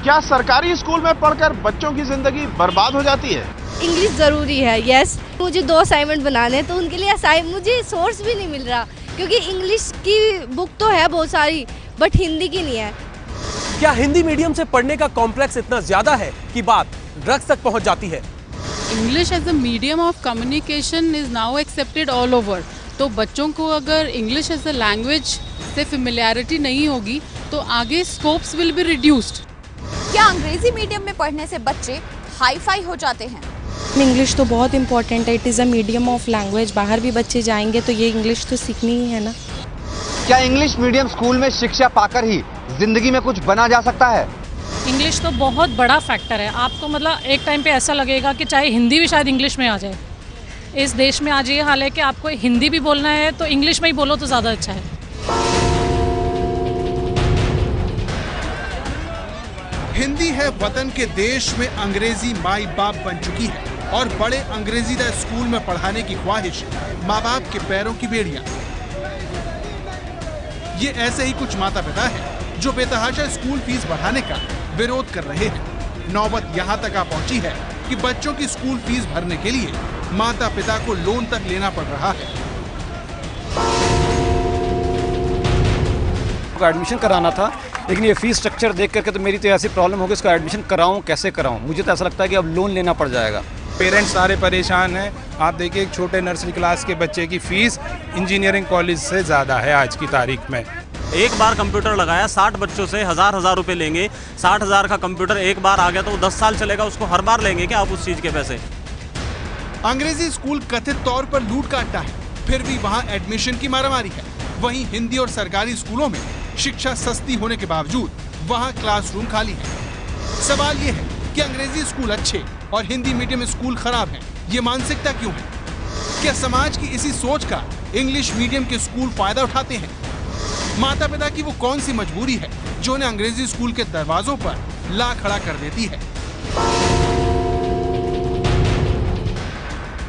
क्या सरकारी स्कूल में पढ़कर बच्चों की जिंदगी बर्बाद हो जाती है? इंग्लिश ज़रूरी है, यस। मुझे 2 असाइनमेंट बनाने हैं, तो उनके लिए मुझे सोर्स भी नहीं मिल रहा, क्योंकि इंग्लिश की बुक तो है बहुत सारी, बट हिंदी की नहीं है। क्या हिंदी मीडियम से पढ़ने का कॉम्प्लेक्स इतना ज्यादा है कि बात ड्रग्स तक पहुंच जाती है? English as a medium of communication is now accepted all over. तो बच्चों को अगर इंग्लिश एज अ लैंग्वेज से फेमिलियरिटी नहीं होगी तो आगे स्कोप्स विल बी रिड्यूस्ड। क्या अंग्रेजी मीडियम में पढ़ने से बच्चे हाई फाई हो जाते हैं? इंग्लिश तो बहुत इम्पोर्टेंट है, it is a medium of language. बाहर भी बच्चे जाएंगे तो ये इंग्लिश तो सीखनी ही है ना। क्या इंग्लिश मीडियम स्कूल में शिक्षा पाकर ही जिंदगी में कुछ बना जा सकता है? इंग्लिश तो बहुत बड़ा फैक्टर है। आपको मतलब एक टाइम पे ऐसा लगेगा कि चाहे हिंदी भी शायद इंग्लिश में आ जाए। इस देश में आज ये हाल है कि आपको हिंदी भी बोलना है तो इंग्लिश में ही बोलो तो ज़्यादा अच्छा है। हिंदी है वतन के देश में अंग्रेजी माई बाप बन चुकी है और बड़े अंग्रेजीदा स्कूल में पढ़ाने की ख्वाहिश माँ बाप के पैरों की बेड़ियां। ये ऐसे ही कुछ माता पिता हैं जो बेतहाशा स्कूल फीस बढ़ाने का विरोध कर रहे हैं। नौबत यहाँ तक आ पहुंची है कि बच्चों की स्कूल फीस भरने के लिए माता पिता को लोन तक लेना पड़ रहा है। एडमिशन कराना था, लेकिन ये फीस स्ट्रक्चर देख करके तो मेरी तो ऐसी प्रॉब्लम होगी, इसका एडमिशन कराऊं कैसे कराऊं। मुझे तो ऐसा लगता है कि अब लोन लेना पड़ जाएगा। पेरेंट्स सारे परेशान हैं। आप देखिए एक छोटे नर्सरी क्लास के बच्चे की फीस इंजीनियरिंग कॉलेज से ज़्यादा है आज की तारीख में। एक बार कंप्यूटर लगाया 60 बच्चों से हजार रुपए लेंगे। 60,000 का कंप्यूटर एक बार आ गया तो वो 10 साल चलेगा, उसको हर बार लेंगे क्या आप उस चीज़ के पैसे? अंग्रेजी स्कूल कथित तौर पर लूट का अड्डा है, फिर भी वहाँ एडमिशन की मारामारी है। वहीं हिंदी और सरकारी स्कूलों में शिक्षा सस्ती होने के बावजूद वहाँ क्लासरूम खाली है। सवाल ये है कि अंग्रेजी स्कूल अच्छे और हिंदी मीडियम स्कूल खराब हैं। ये मानसिकता क्यों है? क्या समाज की इसी सोच का इंग्लिश मीडियम के स्कूल फायदा उठाते हैं? माता पिता की वो कौन सी मजबूरी है जो उन्हें अंग्रेजी स्कूल के दरवाजों पर ला खड़ा कर देती है?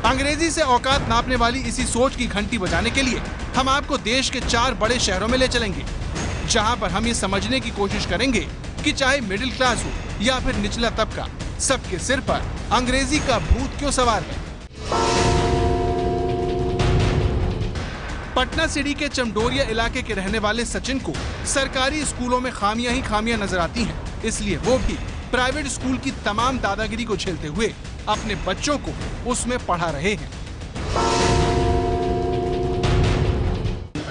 अंग्रेजी से औकात नापने वाली इसी सोच की घंटी बजाने के लिए हम आपको देश के 4 बड़े शहरों में ले चलेंगे, जहां पर हम ये समझने की कोशिश करेंगे कि चाहे मिडिल क्लास हो या फिर निचला तबका, सबके सिर पर अंग्रेजी का भूत क्यों सवार है। पटना सिटी के चमडोरिया इलाके के रहने वाले सचिन को सरकारी स्कूलों में खामियां ही खामियां नजर आती हैं, इसलिए वो भी प्राइवेट स्कूल की तमाम दादागिरी को झेलते हुए अपने बच्चों को उसमें पढ़ा रहे हैं।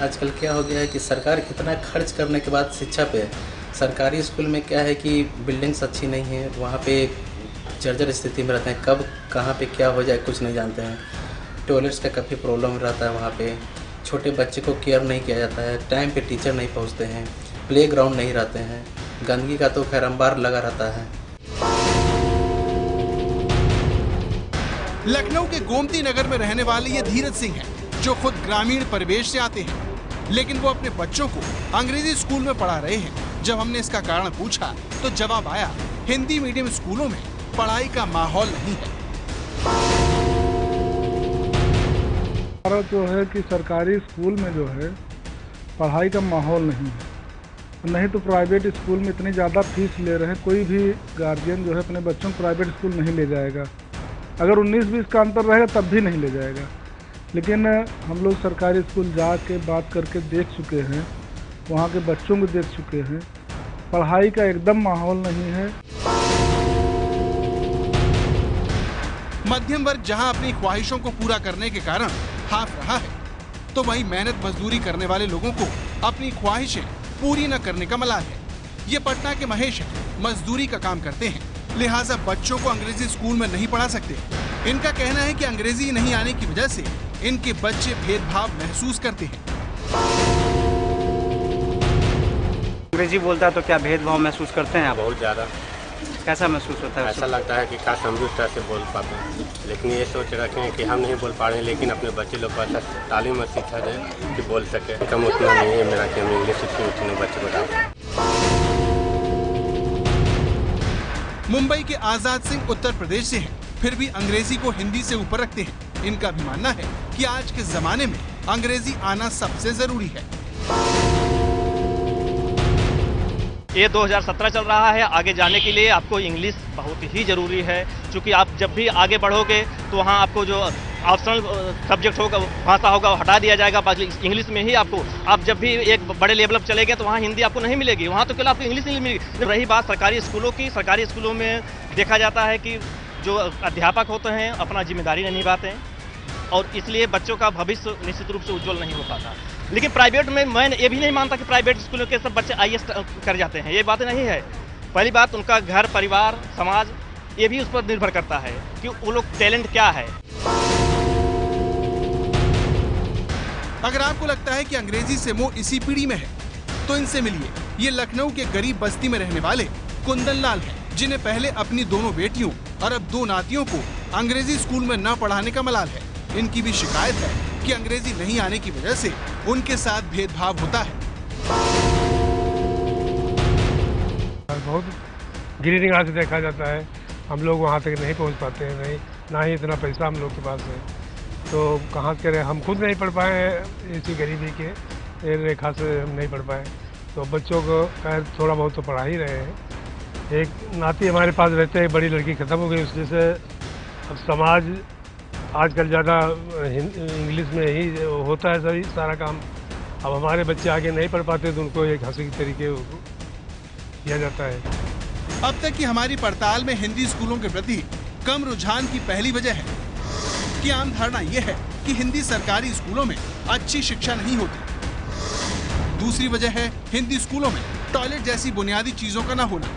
आजकल क्या हो गया है कि सरकार इतना खर्च करने के बाद शिक्षा पे, सरकारी स्कूल में क्या है कि बिल्डिंग्स अच्छी नहीं है, वहाँ पे जर्जर स्थिति में रहते हैं, कब कहाँ पे क्या हो जाए कुछ नहीं जानते हैं। टॉयलेट्स का काफ़ी प्रॉब्लम रहता है, वहाँ पे छोटे बच्चे को केयर नहीं किया जाता है, टाइम पे टीचर नहीं पहुँचते हैं, प्लेग्राउंड नहीं रहते हैं, गंदगी का तो खैर अंबार लगा रहता है। लखनऊ के गोमती नगर में रहने वाले ये धीरज सिंह हैं, जो खुद ग्रामीण परिवेश से आते हैं, लेकिन वो अपने बच्चों को अंग्रेजी स्कूल में पढ़ा रहे हैं। जब हमने इसका कारण पूछा तो जवाब आया, हिंदी मीडियम स्कूलों में पढ़ाई का माहौल नहीं है। हमारा जो है कि सरकारी स्कूल में जो है पढ़ाई का माहौल नहीं है, नहीं तो प्राइवेट स्कूल में इतनी ज़्यादा फीस ले रहे हैं, कोई भी गार्जियन जो है अपने बच्चों को प्राइवेट स्कूल नहीं ले जाएगा। अगर 19-20 का अंतर रहेगा तब भी नहीं ले जाएगा। लेकिन हम लोग सरकारी स्कूल जाके बात करके देख चुके हैं, वहाँ के बच्चों को देख चुके हैं, पढ़ाई का एकदम माहौल नहीं है। मध्यम वर्ग जहाँ अपनी ख्वाहिशों को पूरा करने के कारण हाफ रहा है, तो वहीं मेहनत मजदूरी करने वाले लोगों को अपनी ख्वाहिशें पूरी न करने का मलाल है। ये पटना के महेश हैं, मजदूरी का काम करते हैं, लिहाजा बच्चों को अंग्रेजी स्कूल में नहीं पढ़ा सकते। इनका कहना है कि अंग्रेजी नहीं आने की वजह से इनके बच्चे भेदभाव महसूस करते हैं। अंग्रेजी बोलता है तो क्या भेदभाव महसूस करते हैं आप? बहुत ज़्यादा। कैसा महसूस होता है? ऐसा लगता है कि काश हम भी उस तरह से बोल पाते हैं, लेकिन ये सोच रखे हैं कि हम नहीं बोल पा रहे हैं, लेकिन अपने बच्चे लोग को अच्छा तालीम और शिक्षा दें कि बोल सके। कम उतना नहीं है मेरा कि हम इंग्लिश स्कूल में बच्चे को डालें। मुंबई के आजाद सिंह उत्तर प्रदेश से हैं, फिर भी अंग्रेजी को हिंदी से ऊपर रखते हैं। इनका भी मानना है कि आज के जमाने में अंग्रेजी आना सबसे जरूरी है। ये 2017 चल रहा है। आगे जाने के लिए आपको इंग्लिश बहुत ही ज़रूरी है, क्योंकि आप जब भी आगे बढ़ोगे तो वहाँ आपको जो ऑप्शनल सब्जेक्ट होगा, भाषा होगा, वो हटा दिया जाएगा। इंग्लिश में ही आपको, आप जब भी एक बड़े लेवल पर चले गए तो वहाँ हिंदी आपको नहीं मिलेगी, वहाँ तो केवल आपको इंग्लिश नहीं मिलेगी। रही बात सरकारी स्कूलों की, सरकारी स्कूलों में देखा जाता है कि जो अध्यापक होते हैं अपना जिम्मेदारी नहीं निभाते हैं, और इसलिए बच्चों का भविष्य निश्चित रूप से उज्जवल नहीं हो पाता। लेकिन प्राइवेट में मैं ये भी नहीं मानता कि प्राइवेट स्कूलों के सब बच्चे IAS कर जाते हैं, ये बात नहीं है। पहली बात, उनका घर परिवार समाज ये भी उस पर निर्भर करता है कि वो लोग टैलेंट क्या है। अगर आपको लगता है कि अंग्रेजी से मोह इसी पीढ़ी में है तो इनसे मिलिए। ये लखनऊ के गरीब बस्ती में रहने वाले कुंदन लाल हैं, जिन्हें पहले अपनी दोनों बेटियों और अब 2 नातियों को अंग्रेजी स्कूल में न पढ़ाने का मलाल है। इनकी भी शिकायत है कि अंग्रेजी नहीं आने की वजह से उनके साथ भेदभाव होता है। बहुत गिरी निगाह से देखा जाता है, हम लोग वहाँ तक नहीं पहुँच पाते हैं, नहीं ना ही इतना पैसा हम लोग के पास है, तो कहाँ करें। हम खुद नहीं पढ़ पाए इसी गरीबी के रेखा से हम नहीं पढ़ पाए, तो बच्चों को खैर थोड़ा बहुत तो पढ़ा ही रहे हैं। एक नाती हमारे पास रहते हैं, बड़ी लड़की ख़त्म हो गई, उससे से अब समाज आजकल ज़्यादा इंग्लिश में ही होता है सभी सारा काम। अब हमारे बच्चे आगे नहीं पढ़ पाते तो उनको एक हंसी के तरीके किया जाता है। अब तक की हमारी पड़ताल में हिंदी स्कूलों के प्रति कम रुझान की पहली वजह है कि आम धारणा यह है कि हिंदी सरकारी स्कूलों में अच्छी शिक्षा नहीं होती। दूसरी वजह है हिंदी स्कूलों में टॉयलेट जैसी बुनियादी चीजों का न होना।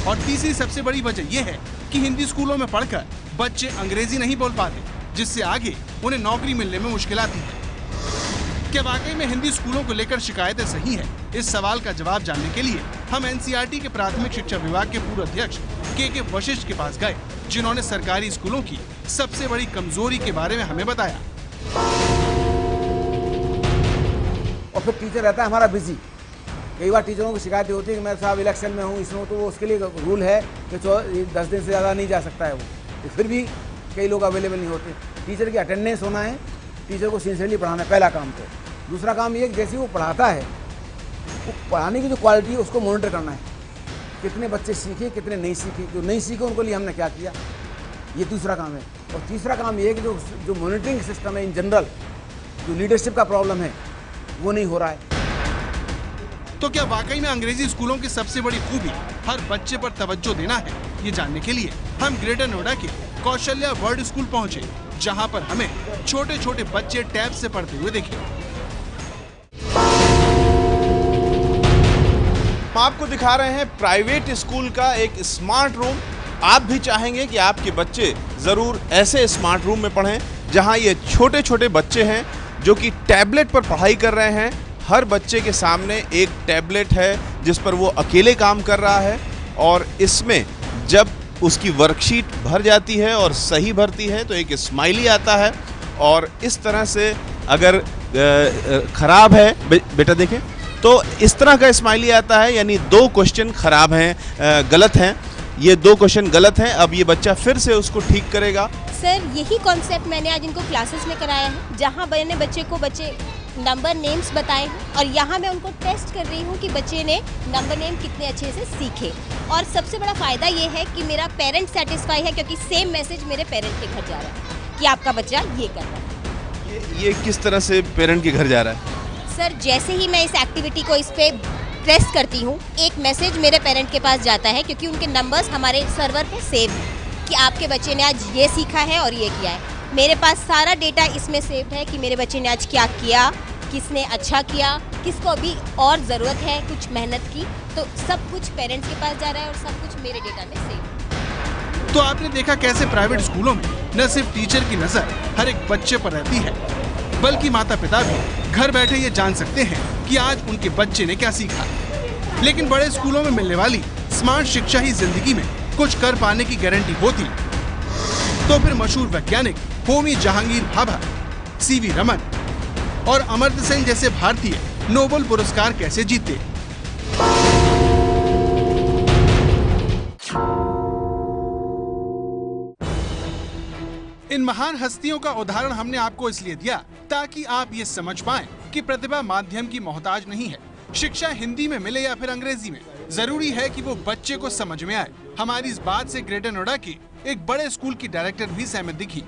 और तीसरी सबसे बड़ी वजह यह है कि हिंदी स्कूलों में पढ़कर बच्चे अंग्रेजी नहीं बोल पाते, जिससे आगे उन्हें नौकरी मिलने में मुश्किल आती है। क्या वाकई में हिंदी स्कूलों को लेकर शिकायतें सही है? इस सवाल का जवाब जानने के लिए हम NCERT के प्राथमिक शिक्षा विभाग के पूर्व अध्यक्ष के वशिष्ठ के पास गए, जिन्होंने सरकारी स्कूलों की सबसे बड़ी कमजोरी के बारे में हमें बताया। और फिर टीचर रहता है हमारा बिजी। कई बार टीचरों की शिकायतें होती है कि मैं साहब इलेक्शन में हूँ, इसमें, तो उसके लिए रूल है कि 10 दिन से ज़्यादा नहीं जा सकता है वो, तो फिर भी कई लोग अवेलेबल नहीं होते। टीचर की अटेंडेंस होना है, टीचर को सिंसियरली पढ़ाना है, पहला काम। तो दूसरा काम ये कि जैसे वो पढ़ाता है, वो पढ़ाने की जो क्वालिटी है उसको मॉनिटर करना है, कितने बच्चे सीखे कितने नहीं सीखे, जो नहीं सीखे उनको लिए हमने क्या किया, ये दूसरा काम है। और तीसरा काम ये है कि जो मॉनिटरिंग सिस्टम है इन जनरल, जो लीडरशिप का प्रॉब्लम है वो नहीं हो रहा है। तो क्या वाकई में अंग्रेजी स्कूलों की सबसे बड़ी खूबी हर बच्चे पर तवज्जो देना है? ये जानने के लिए हम ग्रेटर नोएडा के कौशल्या वर्ड स्कूल पहुंचे, जहां पर हमें छोटे छोटे बच्चे टैब से पढ़ते हुए देखे। हम आपको दिखा रहे हैं प्राइवेट स्कूल का एक स्मार्ट रूम। आप भी चाहेंगे कि आपके बच्चे ज़रूर ऐसे स्मार्ट रूम में पढ़ें, जहां ये छोटे छोटे बच्चे हैं जो कि टैबलेट पर पढ़ाई कर रहे हैं। हर बच्चे के सामने एक टैबलेट है जिस पर वो अकेले काम कर रहा है, और इसमें जब उसकी वर्कशीट भर जाती है और सही भरती है तो एक स्माइली आता है। और इस तरह से अगर ख़राब है, बेटा देखें, तो इस तरह का स्माइली आता है, यानी 2 क्वेश्चन ख़राब हैं, गलत हैं, ये 2 क्वेश्चन गलत हैं। अब ये बच्चा फिर से उसको ठीक करेगा। सर, यही कॉन्सेप्ट मैंने आज इनको क्लासेस में कराया है, जहाँ मैंने बच्चे नंबर नेम्स बताए हैं, और यहाँ मैं उनको टेस्ट कर रही हूँ कि बच्चे ने नंबर नेम कितने अच्छे से सीखे। और सबसे बड़ा फ़ायदा ये है कि मेरा पेरेंट सेटिस्फाई है, क्योंकि सेम मैसेज मेरे पेरेंट के घर जा रहा है कि आपका बच्चा ये कर रहा है। ये किस तरह से पेरेंट के घर जा रहा है? सर, जैसे ही मैं इस एक्टिविटी को इस पर प्रेस करती हूँ, एक मैसेज मेरे पेरेंट के पास जाता है, क्योंकि उनके नंबर्स हमारे सर्वर पे सेव हैं कि आपके बच्चे ने आज ये सीखा है और ये किया है। मेरे पास सारा डेटा इसमें सेव्ड है कि मेरे बच्चे ने आज क्या किया, किसने अच्छा किया, किसको अभी और ज़रूरत है कुछ मेहनत की, तो सब कुछ पेरेंट्स के पास जा रहा है और सब कुछ मेरे डेटा में सेव। तो आपने देखा कैसे प्राइवेट स्कूलों में न सिर्फ टीचर की नज़र हर एक बच्चे पर रहती है, बल्कि माता पिता भी घर बैठे ये जान सकते हैं कि आज उनके बच्चे ने क्या सीखा। लेकिन बड़े स्कूलों में मिलने वाली स्मार्ट शिक्षा ही जिंदगी में कुछ कर पाने की गारंटी होती तो फिर मशहूर वैज्ञानिक होमी जहांगीर भाभा, CV रमन और अमर्त्य सेन जैसे भारतीय नोबेल पुरस्कार कैसे जीते। इन महान हस्तियों का उदाहरण हमने आपको इसलिए दिया ताकि आप ये समझ पाएं कि प्रतिभा माध्यम की मोहताज नहीं है, शिक्षा हिंदी में मिले या फिर अंग्रेजी में, जरूरी है कि वो बच्चे को समझ में आए। हमारी इस बात से ग्रेटर नोएडा के एक बड़े स्कूल की डायरेक्टर भी सहमत दिखी।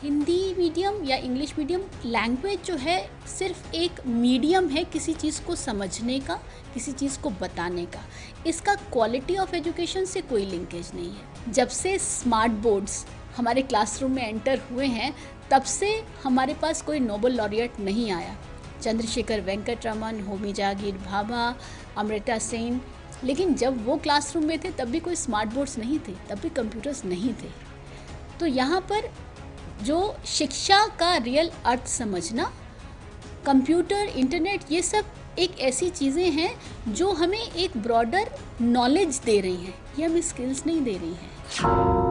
हिंदी मीडियम या इंग्लिश मीडियम लैंग्वेज जो है सिर्फ एक मीडियम है किसी चीज़ को समझने का, किसी चीज़ को बताने का। इसका क्वालिटी ऑफ एजुकेशन से कोई लिंकेज नहीं है। जब से स्मार्ट बोर्ड्स हमारे क्लासरूम में एंटर हुए हैं तब से हमारे पास कोई नोबेल लॉरिएट नहीं आया। चंद्रशेखर वेंकट रमन, होमी जहांगीर भाभा, अमृता सेन, लेकिन जब वो क्लासरूम में थे तब भी कोई स्मार्ट बोर्ड्स नहीं थे, तब भी कंप्यूटर्स नहीं थे। तो यहाँ पर जो शिक्षा का रियल अर्थ समझना, कंप्यूटर, इंटरनेट, ये सब एक ऐसी चीज़ें हैं जो हमें एक ब्रॉडर नॉलेज दे रही हैं, ये हमें स्किल्स नहीं दे रही हैं।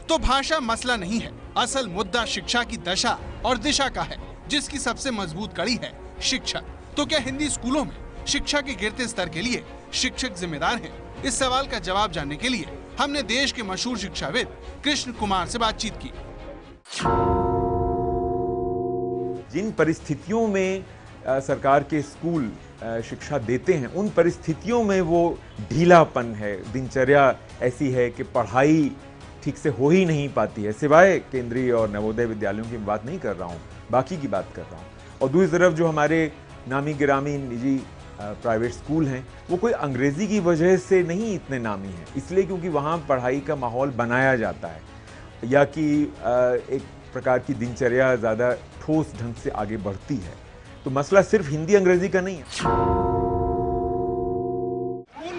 तो भाषा मसला नहीं है, असल मुद्दा शिक्षा की दशा और दिशा का है, जिसकी सबसे मजबूत कड़ी है शिक्षा। तो क्या हिंदी स्कूलों में शिक्षा के गिरते स्तर के लिए शिक्षक जिम्मेदार हैं? इस सवाल का जवाब जानने के लिए हमने देश के मशहूर शिक्षाविद कृष्ण कुमार से बातचीत की। जिन परिस्थितियों में सरकार के स्कूल शिक्षा देते हैं, उन परिस्थितियों में वो ढीलापन है, दिनचर्या ऐसी है कि पढ़ाई ठीक से हो ही नहीं पाती है। सिवाय केंद्रीय और नवोदय विद्यालयों की बात नहीं कर रहा हूँ, बाकी की बात कर रहा हूँ। और दूसरी तरफ जो हमारे नामी गिरामी निजी प्राइवेट स्कूल हैं, वो कोई अंग्रेज़ी की वजह से नहीं इतने नामी हैं, इसलिए क्योंकि वहाँ पढ़ाई का माहौल बनाया जाता है या कि एक प्रकार की दिनचर्या ज़्यादा ठोस ढंग से आगे बढ़ती है। तो मसला सिर्फ हिंदी अंग्रेज़ी का नहीं है। स्कूल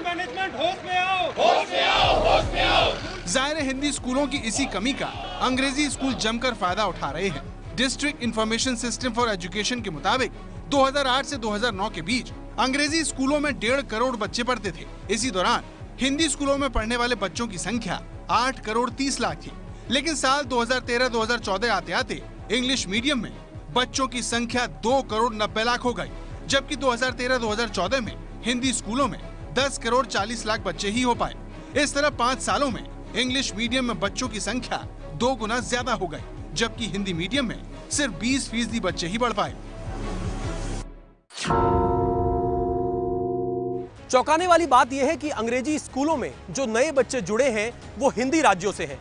मैनेजमेंट होश में आओ, होश में आओ, होश में आओ। जाहिर है हिंदी स्कूलों की इसी कमी का अंग्रेजी स्कूल जमकर फायदा उठा रहे हैं। District information system for education के मुताबिक 2008 से 2009 के बीच अंग्रेजी स्कूलों में 1.5 करोड़ बच्चे पढ़ते थे। इसी दौरान हिंदी स्कूलों में पढ़ने वाले बच्चों की संख्या 8 करोड़ 30 लाख थी। लेकिन साल 2013-2014 आते आते इंग्लिश मीडियम में बच्चों की संख्या 2 करोड़ 90 लाख हो गई, जबकि 2013-2014 में हिंदी स्कूलों में 10 करोड़ 40 लाख बच्चे ही हो पाए। इस तरह 5 सालों में इंग्लिश मीडियम में बच्चों की संख्या 2 गुना ज्यादा हो गई, जबकि हिंदी मीडियम में सिर्फ 20% बच्चे ही बढ़ पाए। चौंकाने वाली बात यह है कि अंग्रेजी स्कूलों में जो नए बच्चे जुड़े हैं वो हिंदी राज्यों से हैं।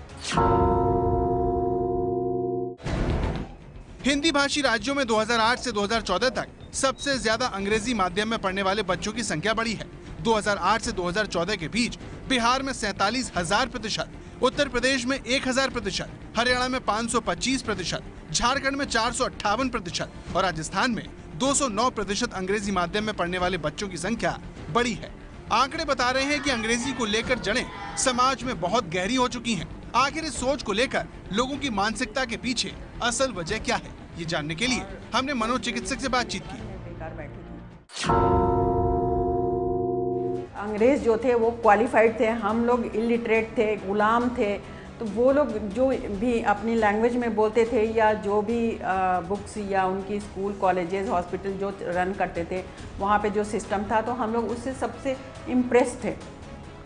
हिंदी भाषी राज्यों में 2008 से 2014 तक सबसे ज्यादा अंग्रेजी माध्यम में पढ़ने वाले बच्चों की संख्या बढ़ी है। 2008 से 2014 के बीच बिहार में 47,000%, उत्तर प्रदेश में 1,000%, हरियाणा में 525%, झारखंड में 458% और राजस्थान में 209% अंग्रेजी माध्यम में पढ़ने वाले बच्चों की संख्या बड़ी है। आंकड़े बता रहे हैं कि अंग्रेजी को लेकर जड़ें समाज में बहुत गहरी हो चुकी हैं। आखिर इस सोच को लेकर लोगों की मानसिकता के पीछे असल वजह क्या है, ये जानने के लिए हमने मनोचिकित्सक से बातचीत की। अंग्रेज जो थे वो क्वालिफाइड थे, हम लोग इलिटरेट थे, गुलाम थे। तो वो लोग जो भी अपनी लैंग्वेज में बोलते थे या जो भी बुक्स या उनकी स्कूल, कॉलेजेस, हॉस्पिटल जो रन करते थे, वहाँ पे जो सिस्टम था, तो हम लोग उससे सबसे इम्प्रेस थे।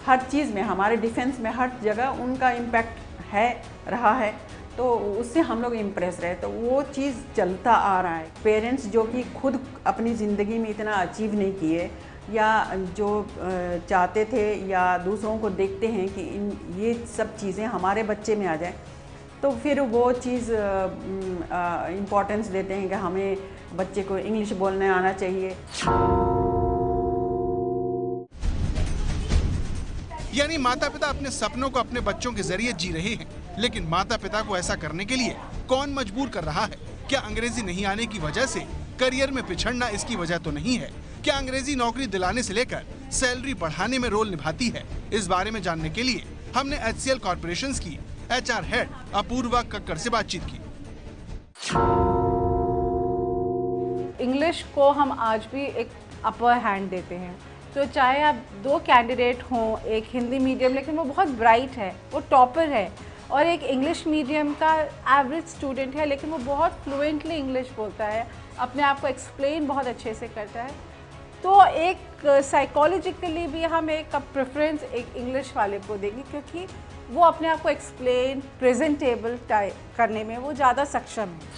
हर चीज़ में, हमारे डिफेंस में हर जगह उनका इम्पैक्ट है, रहा है, तो उससे हम लोग इम्प्रेस रहे। तो वो चीज़ चलता आ रहा है। पेरेंट्स जो कि खुद अपनी ज़िंदगी में इतना अचीव नहीं किए या जो चाहते थे या दूसरों को देखते हैं कि ये सब चीज़ें हमारे बच्चे में आ जाए, तो फिर वो चीज़ इम्पोर्टेंस देते हैं कि हमें बच्चे को इंग्लिश बोलने आना चाहिए। यानी माता पिता अपने सपनों को अपने बच्चों के जरिए जी रहे हैं, लेकिन माता पिता को ऐसा करने के लिए कौन मजबूर कर रहा है? क्या अंग्रेजी नहीं आने की वजह से करियर में पिछड़ना इसकी वजह तो नहीं है? क्या अंग्रेजी नौकरी दिलाने से लेकर सैलरी बढ़ाने में रोल निभाती है? इस बारे में जानने के लिए हमने HCL कॉर्पोरेशंस की HR हेड अपूर्वा कक्कड़ से बातचीत की। इंग्लिश को हम आज भी एक अपर हैंड देते हैं। तो चाहे आप 2 कैंडिडेट हों, एक हिंदी मीडियम लेकिन वो बहुत ब्राइट है, वो टॉपर है, और एक इंग्लिश मीडियम का एवरेज स्टूडेंट है लेकिन वो बहुत फ्लुएंटली इंग्लिश बोलता है, अपने आप को एक्सप्लेन बहुत अच्छे से करता है, तो एक साइकोलॉजिकली भी हम एक प्रेफरेंस एक इंग्लिश वाले को देंगे, क्योंकि वो अपने आप को एक्सप्लेन प्रेजेंटेबल करने में वो ज़्यादा सक्षम है।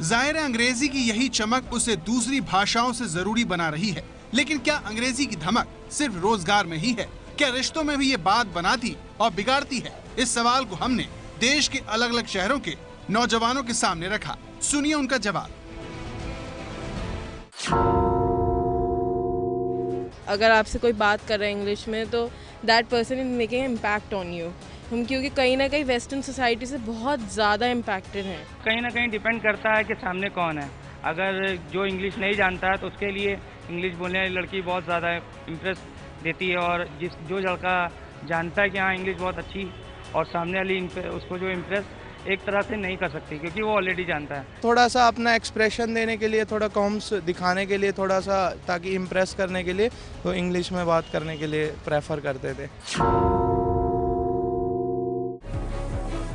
जाहिर है अंग्रेजी की यही चमक उसे दूसरी भाषाओं से जरूरी बना रही है, लेकिन क्या अंग्रेजी की धमक सिर्फ रोजगार में ही है? क्या रिश्तों में भी ये बात बनाती और बिगाड़ती है? इस सवाल को हमने देश के अलग अलग शहरों के नौजवानों के सामने रखा। सुनिए उनका जवाब। अगर आपसे कोई बात कर रहा है इंग्लिश में तो that person is making impact on you. हम क्योंकि कहीं ना कहीं वेस्टर्न सोसाइटी से बहुत ज़्यादा इम्पैक्टेड हैं। कहीं ना कहीं डिपेंड करता है कि सामने कौन है। अगर जो इंग्लिश नहीं जानता है तो उसके लिए इंग्लिश बोलने वाली लड़की बहुत ज़्यादा इम्प्रेस देती है, और जो लड़का जानता है कि हाँ इंग्लिश बहुत अच्छी, और सामने वाली उसको जो इम्प्रेस एक तरह से नहीं कर सकती क्योंकि वो ऑलरेडी जानता है। थोड़ा सा अपना एक्सप्रेशन देने के लिए, थोड़ा कॉम्स दिखाने के लिए, थोड़ा सा ताकि इम्प्रेस करने के लिए तो इंग्लिश में बात करने के लिए प्रेफर करते थे।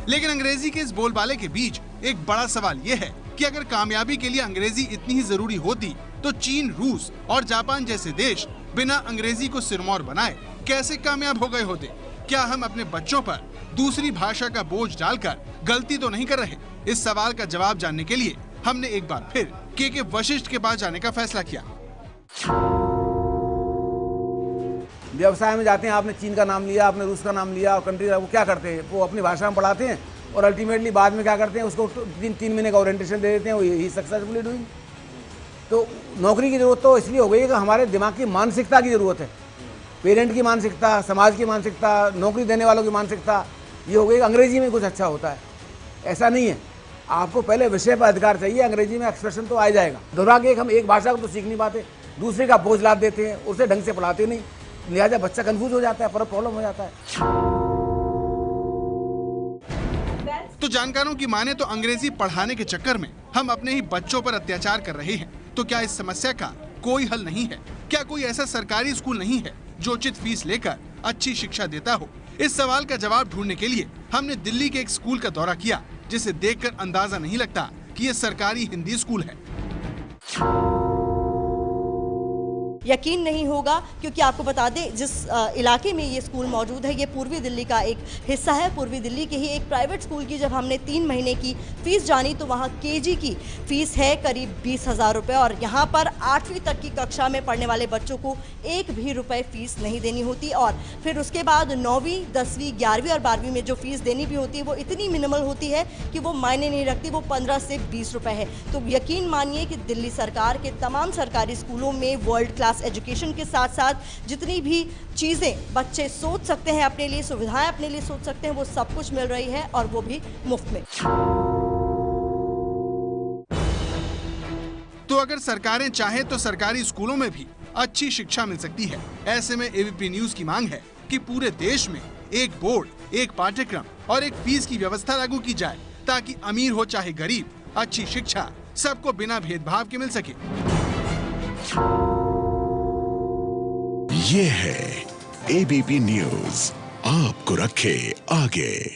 लेकिन अंग्रेजी के इस बोलबाले के बीच एक बड़ा सवाल ये है कि अगर कामयाबी के लिए अंग्रेजी इतनी ही जरूरी होती तो चीन, रूस और जापान जैसे देश बिना अंग्रेजी को सिरमौर बनाए कैसे कामयाब हो गए होते? क्या हम अपने बच्चों पर दूसरी भाषा का बोझ डालकर गलती तो नहीं कर रहे? इस सवाल का जवाब जानने के लिए हमने एक बार फिर के वशिष्ठ के पास जाने का फैसला किया। व्यवसाय में जाते हैं, आपने चीन का नाम लिया, आपने रूस का नाम लिया, और कंट्री वो क्या करते हैं, वो अपनी भाषा में पढ़ाते हैं और अल्टीमेटली बाद में क्या करते हैं, उसको 3 महीने का ओरिएंटेशन दे देते हैं, ही सक्सेसफुली डूइंग। तो नौकरी की जरूरत तो इसलिए हो गई है कि हमारे दिमाग की मानसिकता की जरूरत है, पेरेंट की मानसिकता, समाज की मानसिकता, नौकरी देने वालों की मानसिकता ये हो गई कि अंग्रेजी में कुछ अच्छा होता है। ऐसा नहीं है, आपको पहले विषय पर अधिकार चाहिए, अंग्रेजी में एक्सप्रेशन तो आ जाएगा। दोहरा के हम एक भाषा को तो सीख नहीं पाते, दूसरे का बोझ लाद देते हैं, उसे ढंग से पढ़ाते नहीं, लिहाजा बच्चा कंफ्यूज हो जाता है, पर प्रॉब्लम हो जाता है। तो जानकारों की माने तो अंग्रेजी पढ़ाने के चक्कर में हम अपने ही बच्चों पर अत्याचार कर रहे हैं। तो क्या इस समस्या का कोई हल नहीं है? क्या कोई ऐसा सरकारी स्कूल नहीं है जो उचित फीस लेकर अच्छी शिक्षा देता हो? इस सवाल का जवाब ढूंढने के लिए हमने दिल्ली के एक स्कूल का दौरा किया, जिसे देखकर अंदाजा नहीं लगता कि ये सरकारी हिंदी स्कूल है। यकीन नहीं होगा, क्योंकि आपको बता दें जिस इलाके में ये स्कूल मौजूद है ये पूर्वी दिल्ली का एक हिस्सा है। पूर्वी दिल्ली के ही एक प्राइवेट स्कूल की जब हमने 3 महीने की फ़ीस जानी तो वहाँ केजी की फ़ीस है करीब 20,000 रुपये, और यहाँ पर 8वीं तक की कक्षा में पढ़ने वाले बच्चों को 1 भी रुपये फ़ीस नहीं देनी होती। और फिर उसके बाद 9वीं, 10वीं, 11वीं और 12वीं में जो फ़ीस देनी भी होती है वो इतनी मिनिमल होती है कि वो मायने नहीं रखती, वो 15 से 20 रुपये है। तो यकीन मानिए कि दिल्ली सरकार के तमाम सरकारी स्कूलों में वर्ल्ड क्लास एजुकेशन के साथ साथ जितनी भी चीज़ें बच्चे सोच सकते हैं अपने लिए, सुविधाएं अपने लिए सोच सकते हैं, वो सब कुछ मिल रही है, और वो भी मुफ्त में। तो अगर सरकारें चाहें तो सरकारी स्कूलों में भी अच्छी शिक्षा मिल सकती है। ऐसे में एबीपी न्यूज की मांग है कि पूरे देश में एक बोर्ड, एक पाठ्यक्रम और एक फीस की व्यवस्था लागू की जाए, ताकि अमीर हो चाहे गरीब, अच्छी शिक्षा सबको बिना भेदभाव के मिल सके। ये है एबीपी न्यूज, आपको रखे आगे।